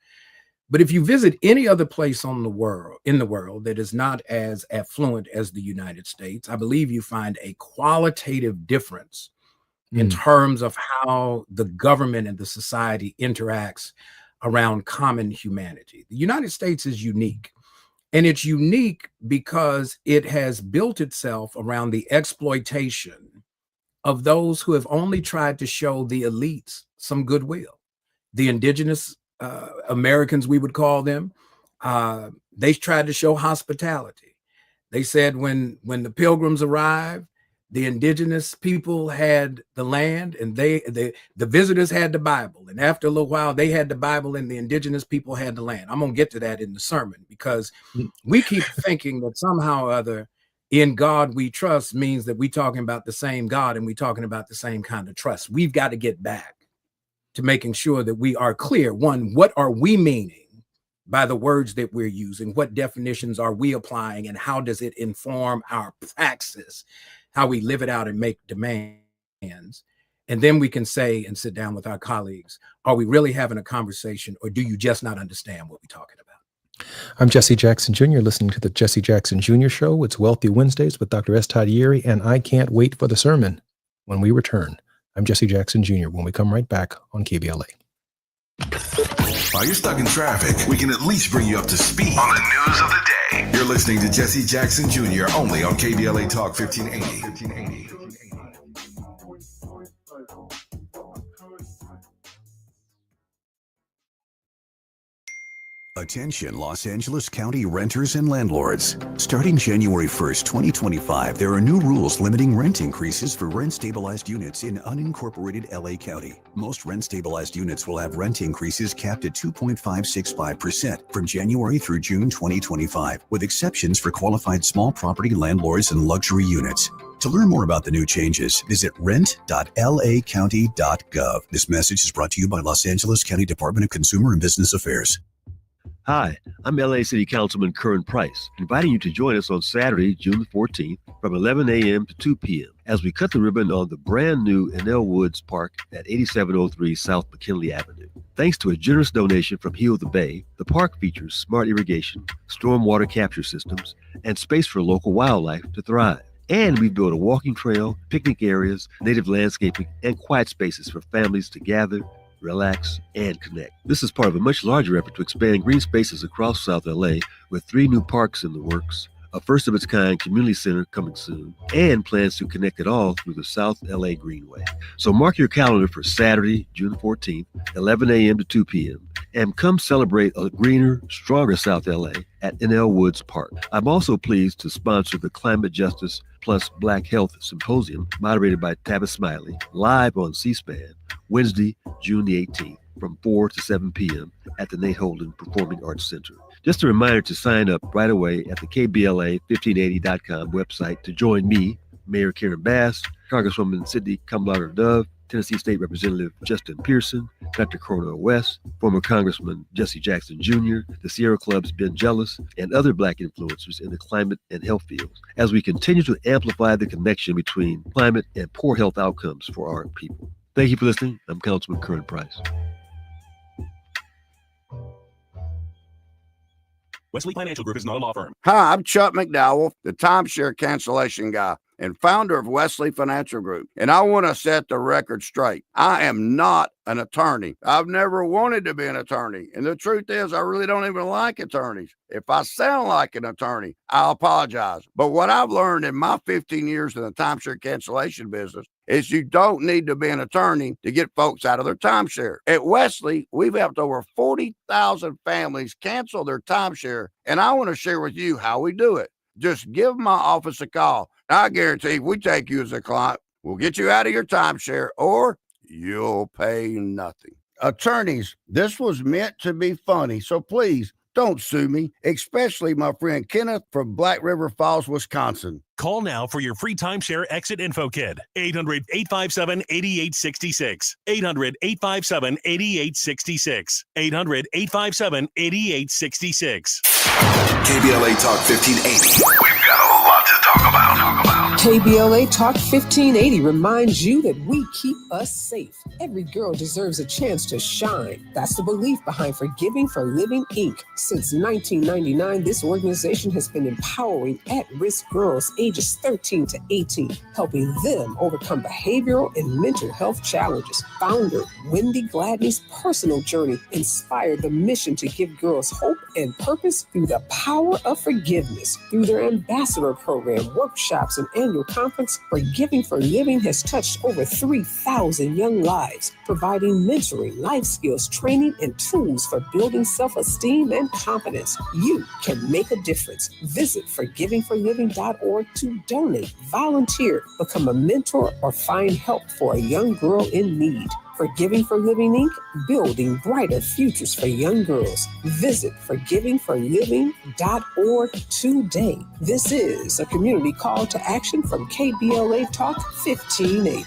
S8: But if you visit any other place in the world that is not as affluent as the United States, I believe you find a qualitative difference in terms of how the government and the society interacts around common humanity. The United States is unique. And it's unique because it has built itself around the exploitation of those who have only tried to show the elites some goodwill. The indigenous Americans, we would call them, they tried to show hospitality. They said when the pilgrims arrived, the indigenous people had the land and the visitors had the Bible. And after a little while, they had the Bible and the indigenous people had the land. I'm going to get to that in the sermon because we keep thinking that somehow or other in God we trust means that we're talking about the same God and we're talking about the same kind of trust. We've got to get back to making sure that we are clear. One, what are we meaning by the words that we're using? What definitions are we applying and how does it inform our praxis, how we live it out and make demands? And then we can say and sit down with our colleagues, are we really having a conversation or do you just not understand what we're talking about?
S7: I'm Jesse Jackson Jr., listening to the Jesse Jackson Jr. Show. It's Wealthy Wednesdays with Dr. S. Todd Uri, and I can't wait for the sermon when we return. I'm Jesse Jackson Jr. when we come right back on KBLA.
S9: While you're stuck in traffic, we can at least bring you up to speed on the news of the day. You're listening to Jesse Jackson Jr. only on KBLA Talk 1580. Attention Los Angeles County renters and landlords. Starting January 1st, 2025, there are new rules limiting rent increases for rent-stabilized units in unincorporated LA County. Most rent-stabilized units will have rent increases capped at 2.565% from January through June 2025, with exceptions for qualified small property landlords and luxury units. To learn more about the new changes, visit rent.lacounty.gov. This message is brought to you by Los Angeles County Department of Consumer and Business Affairs.
S19: Hi, I'm LA City Councilman Curran Price, inviting you to join us on Saturday, June 14th from 11 a.m. to 2 p.m. as we cut the ribbon on the brand new Enel Woods Park at 8703 South McKinley Avenue. Thanks to a generous donation from Heal the Bay, the park features smart irrigation, stormwater capture systems, and space for local wildlife to thrive. And we've built a walking trail, picnic areas, native landscaping, and quiet spaces for families to gather, relax, and connect. This is part of a much larger effort to expand green spaces across South LA with 3 new parks in the works, a first-of-its-kind community center coming soon, and plans to connect it all through the South LA Greenway. So mark your calendar for Saturday, June 14th, 11 a.m. to 2 p.m., and come celebrate a greener, stronger South LA at Enel Woods Park. I'm also pleased to sponsor the Climate Justice Plus Black Health Symposium, moderated by Tavis Smiley, live on C-SPAN, Wednesday, June the 18th, from 4 to 7 p.m. at the Nate Holden Performing Arts Center. Just a reminder to sign up right away at the KBLA1580.com website to join me, Mayor Karen Bass, Congresswoman Sidney Kamlager Dove, Tennessee State Representative Justin Pearson, Dr. Cornel West, former Congressman Jesse Jackson Jr., the Sierra Club's Ben Jealous, and other Black influencers in the climate and health fields, as we continue to amplify the connection between climate and poor health outcomes for our people. Thank you for listening. I'm Councilman Curran Price.
S20: Wesley Financial Group is not a law firm.
S21: Hi, I'm Chuck McDowell, the timeshare cancellation guy and founder of Wesley Financial Group. And I want to set the record straight. I am not an attorney. I've never wanted to be an attorney. And the truth is, I really don't even like attorneys. If I sound like an attorney, I'll apologize. But what I've learned in my 15 years in the timeshare cancellation business is you don't need to be an attorney to get folks out of their timeshare. At Wesley, we've helped over 40,000 families cancel their timeshare. And I want to share with you how we do it. Just give my office a call. I guarantee if we take you as a client, we'll get you out of your timeshare or you'll pay nothing. Attorneys, this was meant to be funny, so please don't sue me, especially my friend Kenneth from Black River Falls, Wisconsin.
S20: Call now for your free timeshare exit info kit. 800-857-8866. 800-857-8866. 800-857-8866.
S9: KBLA Talk 1580. We've got a lot to talk about.
S22: KBLA Talk 1580 reminds you that we keep us safe. Every girl deserves a chance to shine. That's the belief behind Forgiving for Living, Inc. Since 1999, this organization has been empowering at-risk girls ages 13 to 18, helping them overcome behavioral and mental health challenges. Founder Wendy Gladney's personal journey inspired the mission to give girls hope and purpose through the power of forgiveness. Through their ambassador program, workshops, and annual conference, Forgiving for Living has touched over 3,000 young lives, providing mentoring, life skills, training, and tools for building self-esteem and confidence. You can make a difference. Visit forgivingforliving.org to donate, volunteer, become a mentor, or find help for a young girl in need. Forgiving for Living, Inc., building brighter futures for young girls. Visit forgivingforliving.org today. This is a community call to action from KBLA Talk 1580.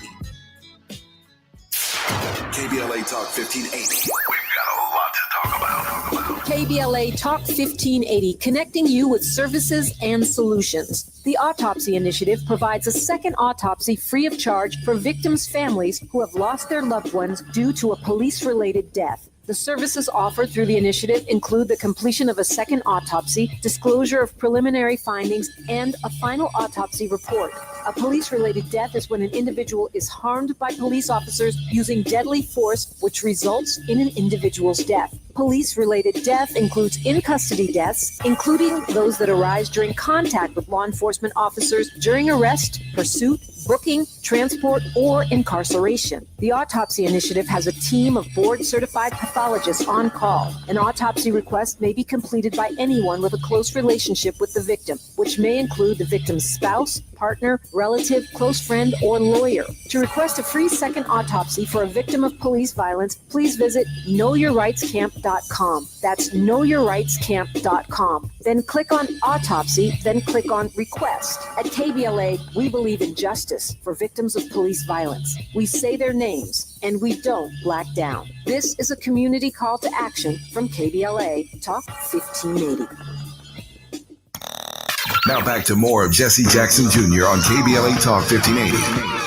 S9: KBLA Talk 1580. We've got a lot to talk about.
S23: KBLA Talk 1580, connecting you with services and solutions. The Autopsy Initiative provides a second autopsy free of charge for victims' families who have lost their loved ones due to a police-related death. The services offered through the initiative include the completion of a second autopsy, disclosure of preliminary findings, and a final autopsy report. A police-related death is when an individual is harmed by police officers using deadly force, which results in an individual's death. Police-related death includes in-custody deaths, including those that arise during contact with law enforcement officers during arrest, pursuit, booking, transport, or incarceration. The Autopsy Initiative has a team of board-certified pathologists on call. An autopsy request may be completed by anyone with a close relationship with the victim, which may include the victim's spouse, partner, relative, close friend, or lawyer. To request a free second autopsy for a victim of police violence, please visit knowyourrightscamp.com. That's knowyourrightscamp.com. Then click on autopsy, then click on request. At KBLA, we believe in justice for victims of police violence. We say their names, and we don't black down. This is a community call to action from KBLA Talk 1580.
S9: Now back to more of Jesse Jackson Jr. on KBLA Talk 1580.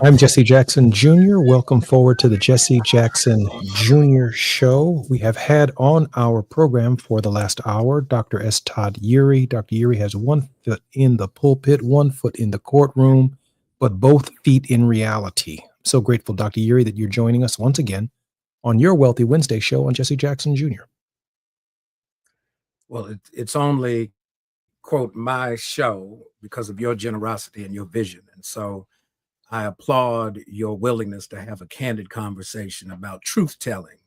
S7: I'm Jesse Jackson Jr. Welcome forward to the Jesse Jackson Jr. Show. We have had on our program for the last hour Dr. S. Todd Eury. Dr. Eury has 1 foot in the pulpit, 1 foot in the courtroom, but both feet in reality. So grateful, Dr. Eury, that you're joining us once again on your Wealthy Wednesday show on Jesse Jackson Jr.
S8: Well, it's only, quote, my show because of your generosity and your vision. And so I applaud your willingness to have a candid conversation about truth telling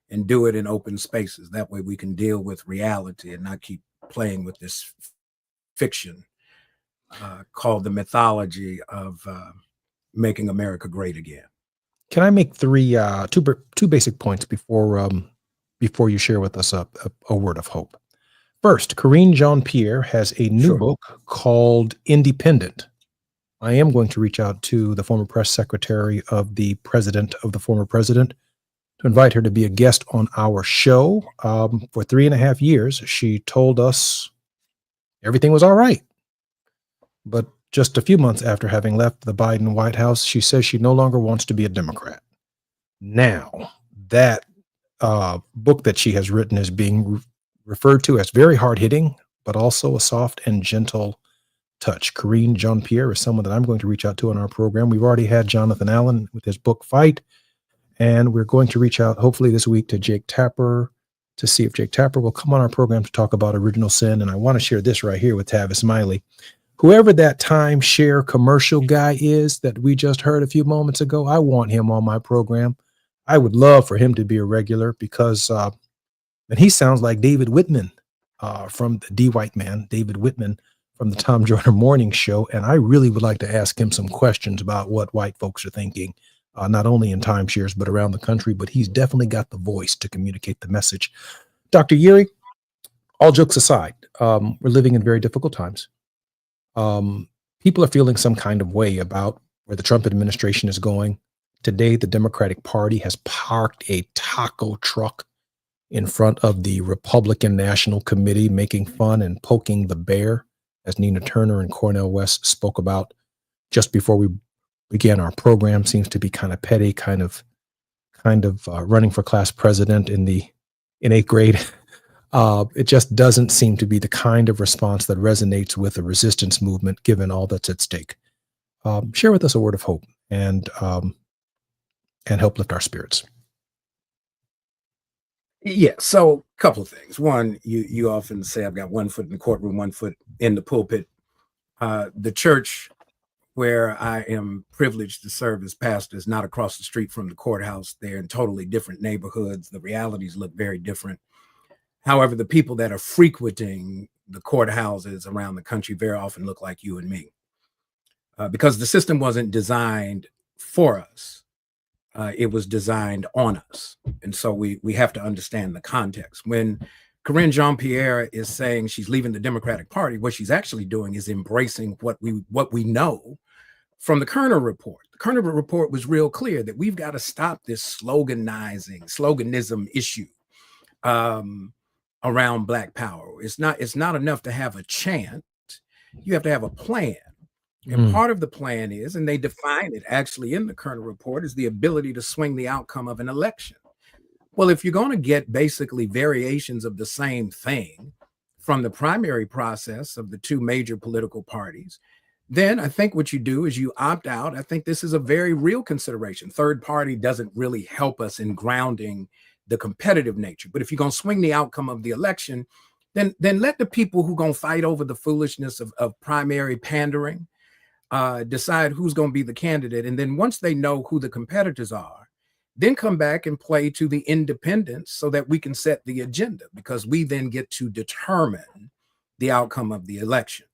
S8: and do it in open spaces. That way we can deal with reality and not keep playing with this fiction called the mythology of making America great again.
S7: Can I make two basic points before you share with us a word of hope? First, Karine Jean-Pierre has a new book called Independent. I am going to reach out to the former press secretary of the president of the former president to invite her to be a guest on our show. For 3.5 years, she told us everything was all right. But just a few months after having left the Biden White House, she says she no longer wants to be a Democrat. Now, that book that she has written is being referred to as very hard-hitting, but also a soft and gentle touch. Karine Jean-Pierre is someone that I'm going to reach out to on our program. We've already had Jonathan Allen with his book Fight, and we're going to reach out hopefully this week to Jake Tapper to see if Jake Tapper will come on our program to talk about original sin. And I want to share this right here with Tavis Smiley. Whoever that timeshare commercial guy is that we just heard a few moments ago, I want him on my program. I would love for him to be a regular because and he sounds like David Whitman from the D White Man, David Whitman from the Tom Joyner Morning Show. And I really would like to ask him some questions about what white folks are thinking, not only in timeshares, but around the country. But he's definitely got the voice to communicate the message. Dr. Eury, all jokes aside, we're living in very difficult times. People are feeling some kind of way about where the Trump administration is going. Today, the Democratic Party has parked a taco truck in front of the Republican National Committee, making fun and poking the bear, as Nina Turner and Cornel West spoke about just before we began our program. Seems to be kind of petty, kind of running for class president in 8th grade. It just doesn't seem to be the kind of response that resonates with the resistance movement, given all that's at stake. Share with us a word of hope and help lift our spirits.
S8: Yeah, so a couple of things. One, you often say I've got 1 foot in the courtroom, 1 foot in the pulpit. The church where I am privileged to serve as pastor is not across the street from the courthouse. They're in totally different neighborhoods. The realities look very different. However, the people that are frequenting the courthouses around the country very often look like you and me because the system wasn't designed for us. It was designed on us. And so we have to understand the context. When Karine Jean-Pierre is saying she's leaving the Democratic Party, what she's actually doing is embracing what we know from the Kerner report. The Kerner report was real clear that we've got to stop this sloganism issue around Black power. It's not enough to have a chant. You have to have a plan. And part of the plan is, and they define it actually in the Kerner report, is the ability to swing the outcome of an election. Well, if you're going to get basically variations of the same thing from the primary process of the two major political parties, then I think what you do is you opt out. I think this is a very real consideration. Third party doesn't really help us in grounding the competitive nature. But if you're going to swing the outcome of the election, then let the people who going to fight over the foolishness of primary pandering decide who's going to be the candidate. And then once they know who the competitors are, then come back and play to the independents so that we can set the agenda, because we then get to determine the outcome of the election.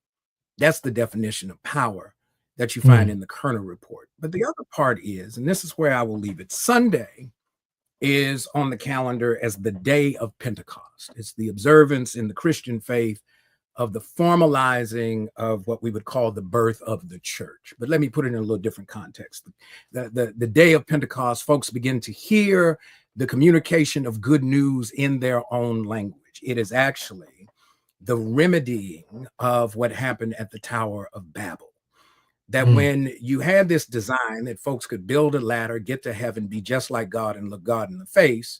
S8: That's the definition of power that you find in the Kerner report. But the other part is, and this is where I will leave it, Sunday is on the calendar as the day of Pentecost. It's the observance in the Christian faith of the formalizing of what we would call the birth of the church. But let me put it in a little different context. The day of Pentecost, folks begin to hear the communication of good news in their own language. It is actually the remedying of what happened at the Tower of Babel. That when you had this design that folks could build a ladder, get to heaven, be just like God and look God in the face,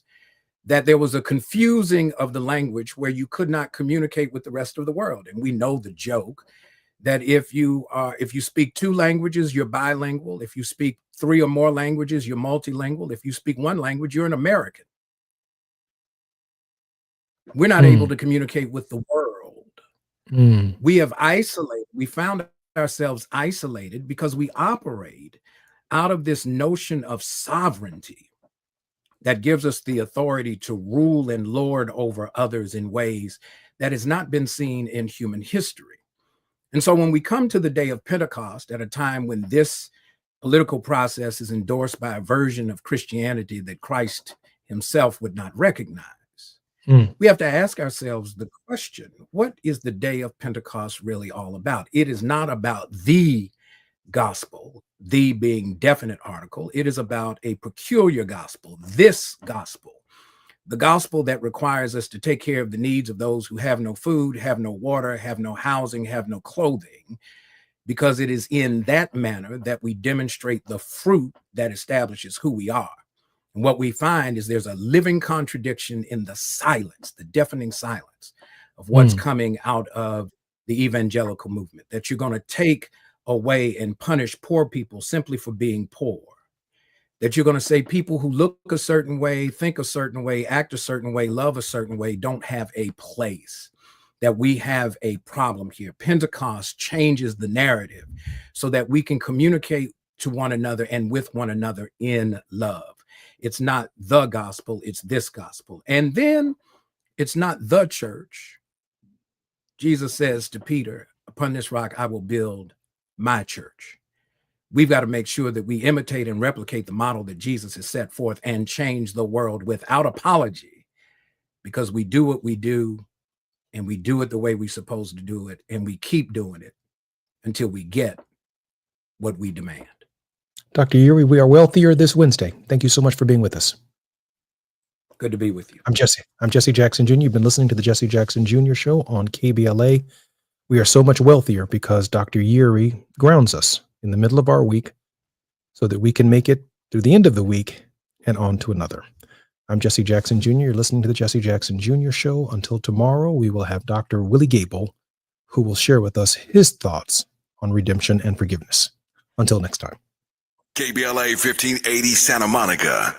S8: that there was a confusing of the language where you could not communicate with the rest of the world. And we know the joke that if you speak 2 languages, you're bilingual. If you speak 3 or more languages, you're multilingual. If you speak 1 language, you're an American. We're not able to communicate with the world. We have isolated. We found ourselves isolated because we operate out of this notion of sovereignty that gives us the authority to rule and lord over others in ways that has not been seen in human history. And so when we come to the day of Pentecost, at a time when this political process is endorsed by a version of Christianity that Christ himself would not recognize, we have to ask ourselves the question, what is the day of Pentecost really all about? It is not about the gospel, the being definite article. It is about a peculiar gospel, this gospel, the gospel that requires us to take care of the needs of those who have no food, have no water, have no housing, have no clothing, because it is in that manner that we demonstrate the fruit that establishes who we are. And what we find is there's a living contradiction in the silence, the deafening silence of what's coming out of the evangelical movement, that you're going to take away and punish poor people simply for being poor, that you're going to say people who look a certain way, think a certain way, act a certain way, love a certain way, don't have a place, that we have a problem here. Pentecost changes the narrative so that we can communicate to one another and with one another in love. It's not the gospel, it's this gospel. And then it's not the church. Jesus says to Peter, upon this rock, I will build my church. We've got to make sure that we imitate and replicate the model that Jesus has set forth and change the world without apology, because we do what we do and we do it the way we're supposed to do it. And we keep doing it until we get what we demand.
S7: Dr. Uri, we are wealthier this Wednesday. Thank you so much for being with us.
S8: Good to be with you.
S7: I'm Jesse Jackson Jr. You've been listening to the Jesse Jackson Jr. Show on KBLA. We are so much wealthier because Dr. Uri grounds us in the middle of our week so that we can make it through the end of the week and on to another. I'm Jesse Jackson Jr. You're listening to the Jesse Jackson Jr. Show. Until tomorrow, we will have Dr. Willie Gable, who will share with us his thoughts on redemption and forgiveness. Until next time.
S9: KBLA 1580 Santa Monica.